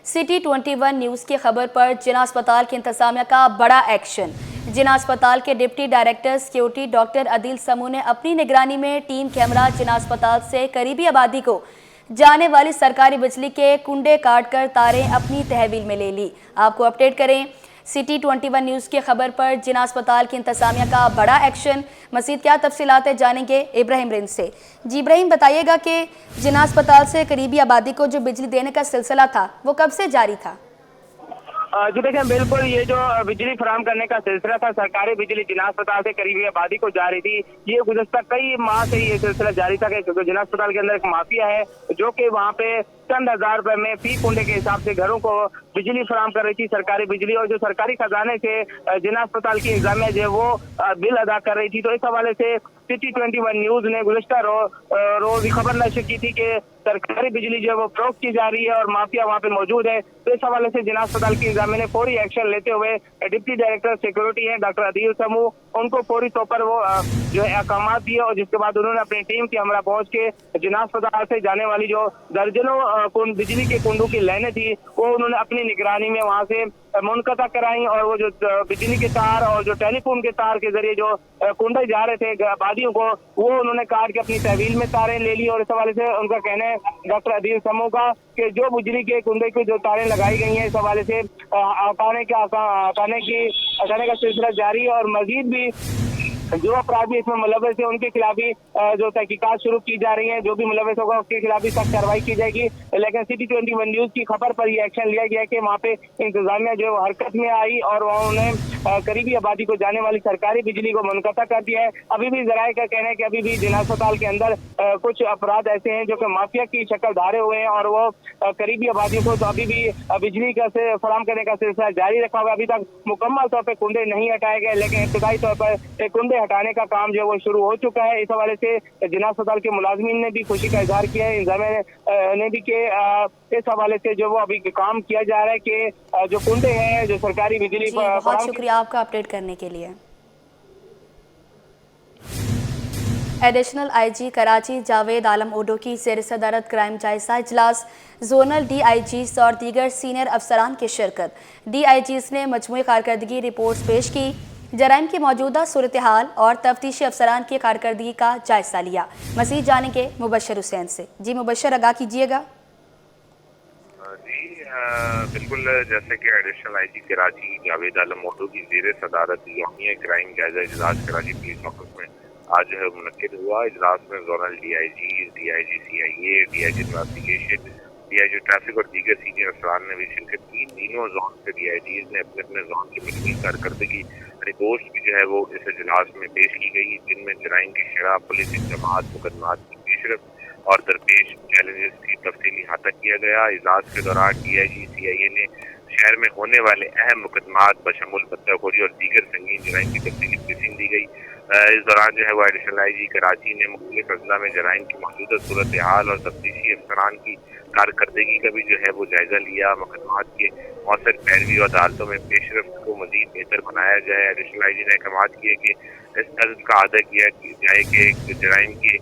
City 21 news की खबर पर जिला अस्पताल के इंतजामिया का बड़ा एक्शन। जिला अस्पताल के deputy director security doctor Adil Samoo ने अपनी निगरानी में 3 कैमरा जिला अस्पताल से करीबी आबादी को जाने वाली सरकारी बिजली के कुंडे काटकर तारें अपनी तहवील में ले ली। आपको अपडेट करें सिटी 21 न्यूज़ की खबर पर जिला अस्पताल की इंतजामिया का बड़ा एक्शन। मज़ीद क्या तफसीलात है जानेंगे इब्राहिम रिंद से। जी इब्राहिम, बताइएगा कि जिला अस्पताल से करीबी आबादी को जो बिजली देने का सिलसिला था वो कब से जारी था? जी देखें, बिल्कुल ये जो बिजली फराहम करने का सिलसिला था, सरकारी बिजली जिला अस्पताल से करीबी आबादी को जारी थी। ये गुज़श्ता कई माह से ये सिलसिला जारी था क्योंकि जिला अस्पताल के अंदर एक माफिया है जो कि वहाँ पे चंद हजार रुपए में फी कुंडे के हिसाब से घरों को बिजली फराहम कर रही थी, सरकारी बिजली, और जो सरकारी खजाने से जिला अस्पताल की इंतजामिया जो है वो बिल अदा कर रही थी। तो इस हवाले से सिटी 21 न्यूज ने गुज़श्ता रोज खबर नशर की थी कि सरकारी बिजली जो है वो फरोख्त की जा रही है और माफिया वहाँ पे मौजूद है। तो इस हवाले से जिला अस्पताल की इंतजामिया ने फौरी एक्शन लेते हुए डिप्टी डायरेक्टर सिक्योरिटी है डॉक्टर आदिल समू, उनको फौरी तौर पर वो जो है अहकाम दिए और जिसके बाद उन्होंने अपनी टीम के हमरा पहुंच के जिला अस्पताल से जाने वाली जो दर्जनों बिजली के कुंडों की लाइनें थी वो उन्होंने अपनी निगरानी में वहाँ से मुनक़ता कराई और वो जो बिजली के तार और जो टेलीफोन के तार के जरिए जो कुंडे जा रहे थे आबादियों को, वो उन्होंने काट के अपनी तहवील में तारें ले ली। और इस हवाले से उनका कहना है डॉक्टर आदिल समू का कि जो बिजली के कुंडे की जो तारें लगाई गई हैं, इस हवाले से हटाने का सिलसिला जारी है और मजीद भी जो अपराधी इसमें मुलव्वस है उनके खिलाफ भी जो तहकीकात शुरू की जा रही है। जो भी मुलव्वस होगा उसके खिलाफ भी सख्त कार्रवाई की जाएगी। लेकिन सिटी 21 न्यूज की खबर पर यह एक्शन लिया गया कि वहाँ पे इंतजामिया जो है हरकत में आई और वहाँ उन्हें करीबी आबादी को जाने वाली सरकारी बिजली को मुनक़ता कर दिया है। अभी भी जराये का कहना है कि अभी भी जिला अस्पताल के अंदर कुछ अपराध ऐसे हैं जो कि माफिया की शक्ल धारे हुए हैं और वो करीबी आबादियों को तो अभी भी बिजली का से फराहम करने का सिलसिला जारी रखा हुआ है। अभी तक मुकम्मल तौर पर कुंडे नहीं हटाए गए, लेकिन इब्तदाई तौर पर कुंडे हटाने का काम जो है वो शुरू हो चुका है। इस हवाले से जिला अस्पताल के मुलाजमीन ने भी खुशी का इजहार किया है, इंतजामिया ने भी कि इस हवाले से जो वो अभी काम किया जा रहा है कि जो कुंडे हैं जो सरकारी बिजली। बहुत शुक्रिया आपका अपडेट करने के लिए। एडिशनल आईजी कराची जावेद आलम ओडो की ज़ेर सदारत क्राइम जायजा इजलास, जोनल DIGs और दीगर सीनियर अफसरान की शिरकत। DIGs ने मजमूई कारकर्दगी रिपोर्ट्स पेश की, जराइम की मौजूदा सूरत हाल और तफ्तीशी अफसरान की कारकर्दगी का जायजा लिया। मज़ीद जानेंगे मुबशर हुसैन से। जी मुबशर, आगाह कीजिएगा। जी बिल्कुल, जैसे कि एडिशनल आईजी कराची जावेद आलम ओडो की ज़ेर सदारत यौमिया क्राइम जायजा इजलास कराची पुलिस ऑफिस में आज जो है मुनक्किद हुआ। इजलास में zonal DIGs, DIG CIA, DIG investigation, DIG traffic और दीगर सीनियर अफसरान ने भी शिरकत की। तीनों जोन के DIGs ने अपने अपने जोन की मजमूई कारकर्दगी रिपोर्ट भी जो है वो इस इजलास में पेश की गई, जिनमें जराइम की शरह, पुलिस इक़दामात, मुकदमात की पेशरफ और दरपेश चैलेंजेस की तफसीली अहाता किया गया। इजलास के दौरान DIG CIA ने शहर में होने वाले अहम मुकदमात बशमुल बदतखोरी और दीगर संगीन जराइम की तफसीली ब्रीफिंग दी गई। इस दौरान जो है वो एडिशनल आईजी कराची ने मुख्तलिफ अजला में जराइम की मौजूदा सूरत हाल और तफ्तीशी अफसरान की कारकर्दगी का भी जो है वो जायजा लिया। मुकदमात के मौसर पैरवी और अदालतों में पेशरफ्त को मजीद बेहतर बनाया जाए। एडिशनल आईजी ने अहकाम किए कि इस अज़्म का अदा किया जाए कि जराइम के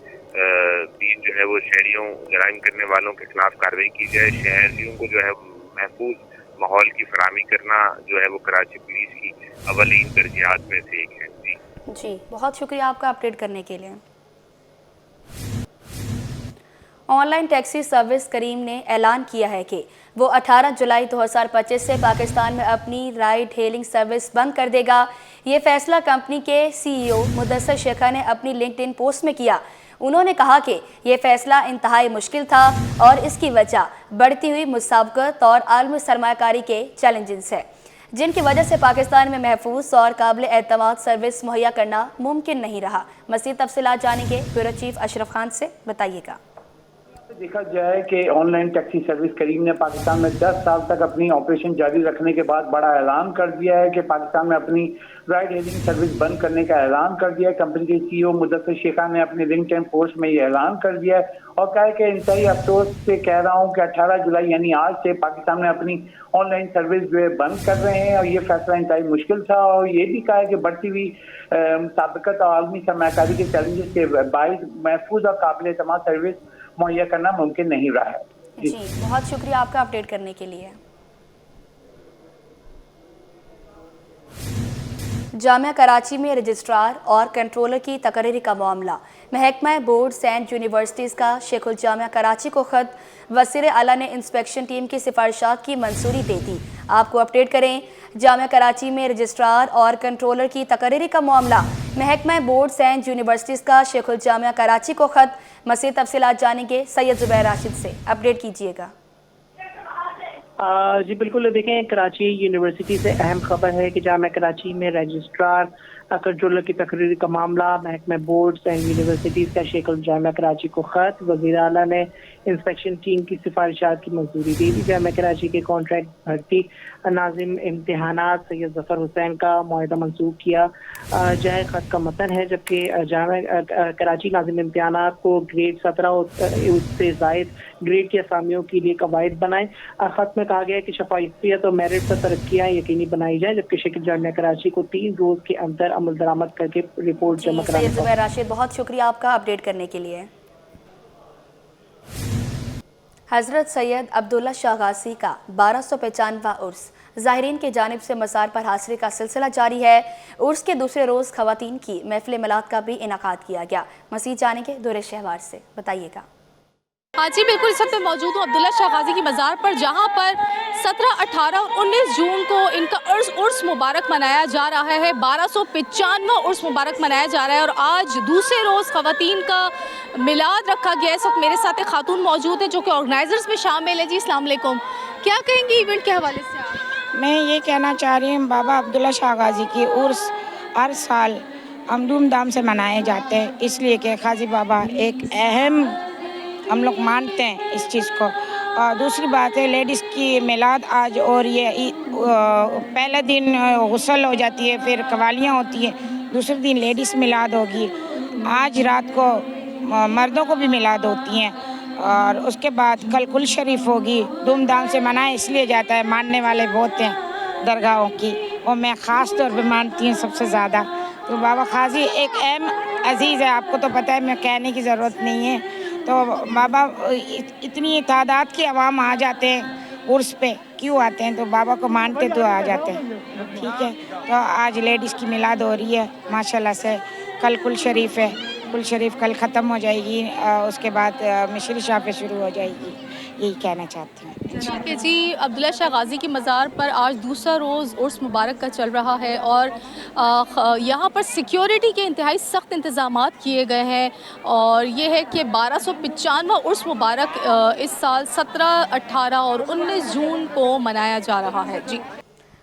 बीच जो है वो शहरियों जराइम करने वालों के खिलाफ कार्रवाई की जाए। शहरियों को जो है महफूज माहौल की फराहमी करना जो है वो कराची पुलिस की अवलीन तरजीहात में से एक है। जी बहुत शुक्रिया आपका अपडेट करने के लिए। ऑनलाइन टैक्सी सर्विस करीम ने ऐलान किया है कि वो 18 जुलाई 2025 से पाकिस्तान में अपनी राइड हेलिंग सर्विस बंद कर देगा। ये फैसला कंपनी के CEO मुदस्सर शेखा ने अपनी लिंक्डइन पोस्ट में किया। उन्होंने कहा कि ये फैसला इंतहाई मुश्किल था और इसकी वजह बढ़ती हुई मुसाबकत और आलमी सरमायाकारी के चैलेंजेस है, जिनकी वजह से पाकिस्तान में महफूज और काबिल एतमाद सर्विस मुहैया करना मुमकिन नहीं रहा। मज़ीद तफसीलात जानेंगे ब्यूरो चीफ अशरफ खान से, बताइएगा। देखा जाए कि ऑनलाइन टैक्सी सर्विस करीम ने पाकिस्तान में 10 साल तक अपनी ऑपरेशन जारी रखने के बाद बड़ा ऐलान कर दिया है कि पाकिस्तान में अपनी राइड हेलिंग सर्विस बंद करने का ऐलान कर दिया है। कंपनी के CEO मुदस्सर शेखा ने अपने लिंक्डइन पोस्ट में ये ऐलान कर दिया है और कहा है कि इंतहाई अफसोस से कह रहा हूँ कि 18 जुलाई यानी आज से पाकिस्तान में अपनी ऑनलाइन सर्विस जो है बंद कर रहे हैं और ये फैसला इंतहाई मुश्किल था। और ये भी कहा है कि बढ़ती हुई मुसाबकत और आलमी सरमायाकारी के चैलेंजेस के बायस महफूज और काबिल एतमाद सर्विस मुहैया करना मुमकिन नहीं रहा है। जी बहुत शुक्रिया आपका अपडेट करने के लिए। जामिया कराची में रजिस्ट्रार और कंट्रोलर की तकरीरी का मामला। महकमा बोर्ड्स एंड यूनिवर्सिटीज़ का शेखुल जामिया कराची को ख़त। वज़ीर आला ने इंस्पेक्शन टीम की सिफारिशात की मंजूरी दे दी। आपको अपडेट करें, जामिया कराची में रजिस्ट्रार और कंट्रोलर की तकरीरी का मामला। महकमा बोर्ड्स एंड यूनिवर्सिटीज़ का शेखुल जामिया कराची को ख़त। मज़ीद तफसीलात जानेंगे सैयद ज़ुबैर राशिद से, अपडेट कीजिएगा। जी बिल्कुल, देखें कराची यूनिवर्सिटी से अहम खबर है कि जामिया कराची में रजिस्ट्रार कंट्रोलर की तकरीरी का मामला। महकमा बोर्ड्स एंड यूनिवर्सिटीज़ का शेखुल जामिया कराची को ख़त। वज़ीर आला ने इंस्पेक्शन टीम की सिफारिशात की मंजूरी दे दी। जामिया कराची के कॉन्ट्रैक्ट भर्ती नाज़िम इम्तिहानात सैयद ज़फ़र हुसैन का मुआहदा मंसूख किया जाए, ख़त का मतन है। जबकि जामिया कराची नाज़िम इम्तिहानात को ग्रेड 17 उससे ज़ायद ग्रेड की असामियों के लिए कवायद बनाए। ख़त में कहा गया है कि शफ़ाफियत और मेरिट पर तरक्कियाँ यकीनी बनाई जाए। जबकि शेखुल जामिया कराची को 3 रोज़ के अंदर अमल दरामद करके रिपोर्ट जमा करानी सैयद ज़ुबैर राशिद, बहुत शुक्रिया आपका अपडेट करने के लिए। हज़रत सैयद अब्दुल्ला शाह गाज़ी का 1295वां उर्स ज़ाहिरीन की जानिब से मज़ार पर हासिल का सिलसिला जारी है। उर्स के दूसरे रोज़ ख़वातीन की महफ़िल मिलाद का भी इनेकाद किया गया। मज़ीद जानेंगे दुर शहवार से, बताइएगा। हाँ जी बिल्कुल, इस वक्त मैं मौजूद हूँ अब्दुल्ला शाह गाज़ी की मज़ार पर, जहाँ पर 17, 18 और 19 जून को इनका उर्स मुबारक मनाया जा रहा है। 1295वां उर्स मुबारक मनाया जा रहा है और आज दूसरे रोज़ ख़वातीन का मिलाद रखा गया है। इस वक्त मेरे साथ एक खातून मौजूद है जो कि ऑर्गेनाइज़र्स में शामिल है। जी अस्सलाम वालेकुम, क्या कहेंगी इवेंट के हवाले से आप? मैं ये कहना चाह रही हूँ, बाबा अब्दुल्ला शाह गाज़ी की उर्स हर साल हम धूमधाम से मनाए जाते हैं, इसलिए कि गाज़ी बाबा एक अहम हम लोग मानते हैं इस चीज़ को। और दूसरी बात है लेडीज़ की मिलाद आज, और ये पहले दिन गुस्ल हो जाती है, फिर कवालियाँ होती हैं, दूसरे दिन लेडीज़ मिलाद होगी। आज रात को मर्दों को भी मिलाद होती हैं और उसके बाद कल कुल शरीफ होगी। धूमधाम से मनाया इसलिए जाता है, मानने वाले बहुत हैं दरगाहों की, और मैं ख़ास तौर पे मानती हूँ सबसे ज़्यादा। तो बाबा गाज़ी एक अहम अजीज़ है, आपको तो पता है, मैं कहने की ज़रूरत नहीं है। तो बाबा इतनी तादाद की आवाम आ जाते हैं उर्स पे, क्यों आते हैं? तो बाबा को मानते तो आ जाते हैं, ठीक है। तो आज लेडीज़ की मिलाद हो रही है माशाल्लाह से। कल कुल शरीफ है, कुल शरीफ कल ख़त्म हो जाएगी, उसके बाद मिशरी शाह पे शुरू हो जाएगी। यही कहना चाहती हूँ। ठीक है जी, अब्दुल्ला शाह गाज़ी की मज़ार पर आज दूसरा रोज़ उर्स मुबारक का चल रहा है और यहाँ पर सिक्योरिटी के इंतहाई सख्त इंतज़ामात किए गए हैं। और ये है कि 1295वां उर्स मुबारक इस साल 17, 18 और 19 जून को मनाया जा रहा है। जी,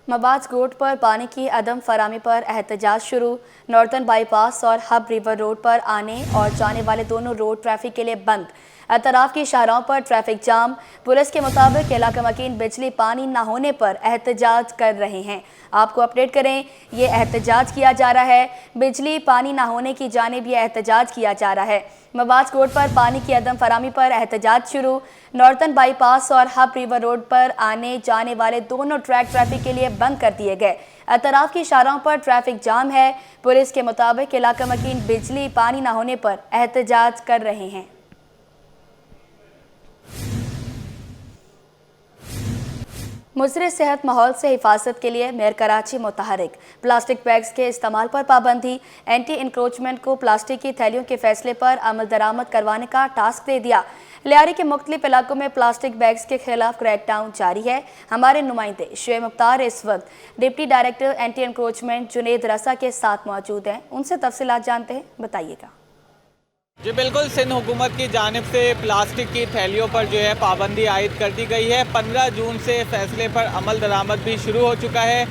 मबाज गोट पर पानी की अदम फरामी पर एहतजाज शुरू। नॉर्दर्न बाईपास और हब रिवर रोड पर आने और जाने वाले दोनों रोड ट्रैफिक के लिए बंद। अतराफ की शाहराहों पर ट्रैफिक जाम। पुलिस के मुताबिक इलाका मकीन बिजली पानी ना होने पर एहतजाज कर रहे हैं। आपको अपडेट करें, ये एहतजाज किया जा रहा है, बिजली पानी ना होने की जानिब ये एहतजाज किया जा रहा है। मबाज कोट पर पानी की अदम फरामी पर एहतजाज शुरू। नॉर्दर्न बाईपास और हब रिवर रोड पर आने जाने वाले दोनों ट्रैक ट्रैफिक के लिए बंद कर दिए गए। अतराफ की शाहराहों पर ट्रैफिक जाम है। पुलिस के मुताबिक इलाका मकीन बिजली पानी ना होने पर एहतजाज कर रहे हैं। मुज़र सेहत माहौल से हिफाजत के लिए मेयर कराची मुतहरिक। प्लास्टिक बैग्स के इस्तेमाल पर पाबंदी। एंटी इंक्रोचमेंट को प्लास्टिक की थैलियों के फैसले पर अमल दरामद करवाने का टास्क दे दिया। लियारी के मुख्तलिफ इलाकों में प्लास्टिक बैग्स के खिलाफ क्रैकडाउन जारी है। हमारे नुमाइंदे शुएब मुख्तार इस वक्त deputy director anti encroachment Junaid रसा के साथ मौजूद हैं, उनसे तफसीलात जानते हैं, बताइएगा। जी बिल्कुल, सिंध हुकूमत की जानिब से प्लास्टिक की थैलियों पर जो है पाबंदी आयद कर दी गई है। 15 जून से फैसले पर अमल दरामद भी शुरू हो चुका है।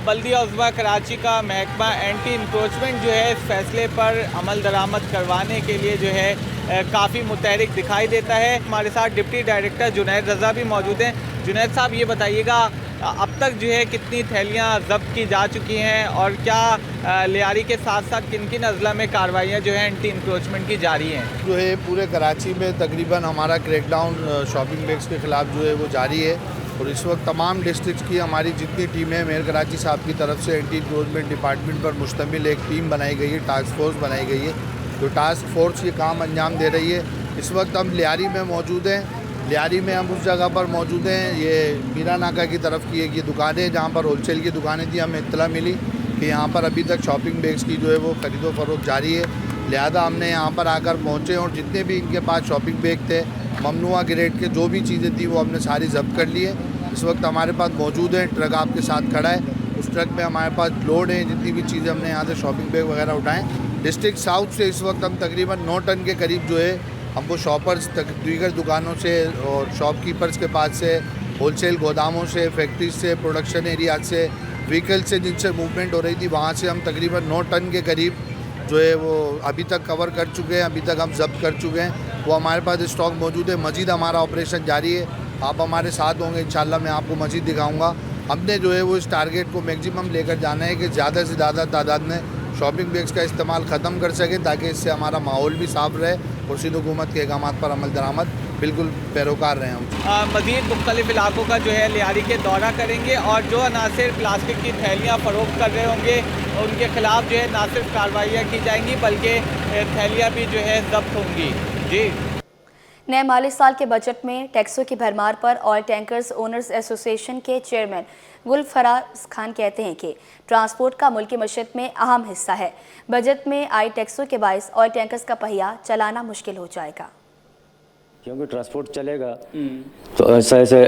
बल्दिया उज़्मा कराची का महकमा एंटी इंक्रोचमेंट जो है इस फैसले पर अमल दरामद करवाने के लिए जो है काफ़ी मुतहरिक दिखाई देता है। हमारे साथ डिप्टी डायरेक्टर जुनैद रज़ा भी मौजूद हैं। जुनैद साहब, ये बताइएगा अब तक जो है कितनी थैलियाँ ज़ब्त की जा चुकी हैं और क्या लियारी के साथ साथ किन किन अजला में कार्रवाइयाँ जो है एंटी इंक्रोचमेंट की जारी हैं? जो है पूरे कराची में तकरीबन हमारा क्रैकडाउन शॉपिंग बैग्स के ख़िलाफ़ जो है वो जारी है और इस वक्त तमाम डिस्ट्रिक्ट की हमारी जितनी टीमें मेयर कराची साहब की तरफ से एंटी इंक्रोचमेंट डिपार्टमेंट पर मुश्तमिल एक टीम बनाई गई है, टास्क फोर्स बनाई गई है, जो टास्क फोर्स ये काम अंजाम दे रही है। इस वक्त हम लियारी में मौजूद हैं। लियारी में हम उस जगह पर मौजूद हैं, ये मीरा नाका की तरफ की एक ये दुकानें जहाँ पर होलसेल की दुकानें थी, हमें इत्तला मिली کہ یہاں پر ابھی تک شاپنگ بیگس کی جو ہے وہ خرید و فروخت جاری ہے، لہذا ہم نے یہاں پر آ کر پہنچے اور جتنے بھی ان کے پاس شاپنگ بیگ تھے ممنوعہ گریڈ کے جو بھی چیزیں تھیں وہ ہم نے ساری ضبط کر لی ہے۔ اس وقت ہمارے پاس موجود ہیں، ٹرک آپ کے ساتھ کھڑا ہے، اس ٹرک میں ہمارے پاس لوڈ ہیں، جتنی بھی چیزیں ہم نے یہاں سے شاپنگ بیگ وغیرہ اٹھائیں۔ ڈسٹرکٹ ساؤتھ سے اس وقت ہم تقریباً 9 ٹن کے قریب جو ہے ہم وہ شاپرز دیگر دکانوں سے اور شاپ کیپرز کے پاس سے، ہول سیل گوداموں سے، فیکٹریز سے، پروڈکشن ایریاز سے، وہیکل سے جن سے موومنٹ ہو رہی تھی وہاں سے ہم تقریباً 9 ٹن کے قریب جو ہے وہ ابھی تک کور کر چکے ہیں، ابھی تک ہم ضبط کر چکے ہیں، وہ ہمارے پاس اسٹاک موجود ہے۔ مزید ہمارا آپریشن جاری ہے، آپ ہمارے ساتھ ہوں گے انشاءاللہ، میں آپ کو مزید دکھاؤں گا۔ ہم نے جو ہے وہ اس ٹارگیٹ کو میکزیمم لے کر جانا ہے کہ زیادہ سے زیادہ تعداد میں شاپنگ بیگس کا استعمال ختم کر سکیں تاکہ اس سے ہمارا ماحول بھی صاف رہے اور سندھ حکومت کے احکامات پر عمل درآمد بالکل پیروکار رہے ہم۔ مزید مختلف علاقوں کا جو ہے لیاری کے دورہ کریں گے اور جو عناصر پلاسٹک کی تھیلیاں فروخت کر رہے ہوں گے ان کے خلاف جو ہے نہ صرف کارروائیاں کی جائیں گی بلکہ تھیلیاں بھی جو ہے ضبط ہوں گی۔ جی، نئے مالی سال کے بجٹ میں ٹیکسوں کی بھرمار پر آئل ٹینکرز اونرز ایسوسی ایشن کے چیئرمین گل فراز خان کہتے ہیں کہ ٹرانسپورٹ کا ملکی معیشت میں اہم حصہ ہے۔ بجٹ میں آئی ٹیکسوں کے باعث آئل ٹینکرز کا پہیہ چلانا مشکل ہو جائے گا۔ کیونکہ ٹرانسپورٹ چلے گا تو ایسے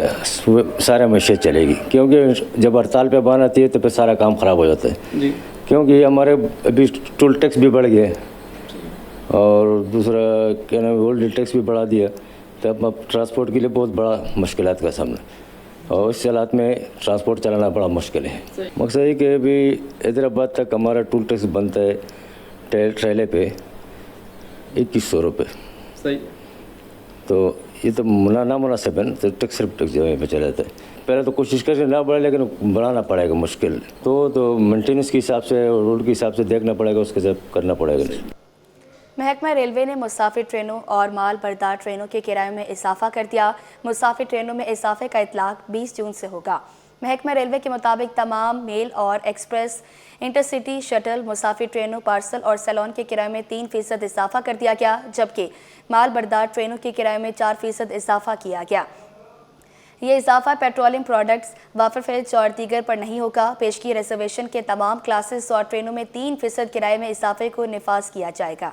سارا معیشت چلے گی، کیونکہ جب ہڑتال پہ بان آتی ہے تو پھر سارا کام خراب ہو جاتا ہے۔ کیونکہ ہمارے ابھی ٹول ٹیکس بھی بڑھ گئے اور دوسرا کیا نام ورلڈ ٹیکس بھی بڑھا دیا، تو اب ٹرانسپورٹ کے لیے بہت بڑا مشکلات کا سامنا، اور اس حالات میں ٹرانسپورٹ چلانا بڑا مشکل ہے۔ مقصد یہ کہ ابھی حیدرآباد تک ہمارا ٹول ٹیکس بنتا ہے ٹریلے پہ 2100 روپے، صحیح، تو یہ تو نامناسب ہے نا، تو ٹیکس صرف ٹیکس جو ہے پہ چلا جاتا ہے۔ پہلے تو کوشش کریں نہ بڑھے لیکن بڑھانا پڑے گا، مشکل تو مینٹیننس کے حساب سے اور روڈ کے حساب سے دیکھنا پڑے گا، اس کے حساب کرنا پڑے گا۔ محکمہ ریلوے نے مسافر ٹرینوں اور مال بردار ٹرینوں کے کرایے میں اضافہ کر دیا۔ مسافر ٹرینوں میں اضافے کا اطلاق 20 جون سے ہوگا۔ محکمہ ریلوے کے مطابق تمام میل اور ایکسپریس، انٹرسٹی، شٹل، مسافر ٹرینوں، پارسل اور سیلون کے کرایے میں 3% اضافہ کر دیا گیا، جبکہ مال بردار ٹرینوں کے کرایے میں 4% اضافہ کیا گیا۔ یہ اضافہ پیٹرولیم پروڈکٹس، وافر فریج اور دیگر پر نہیں ہوگا۔ پیشگی ریزرویشن کے تمام کلاسز اور ٹرینوں میں 3% کرایے میں اضافے کو نفاذ کیا جائے گا۔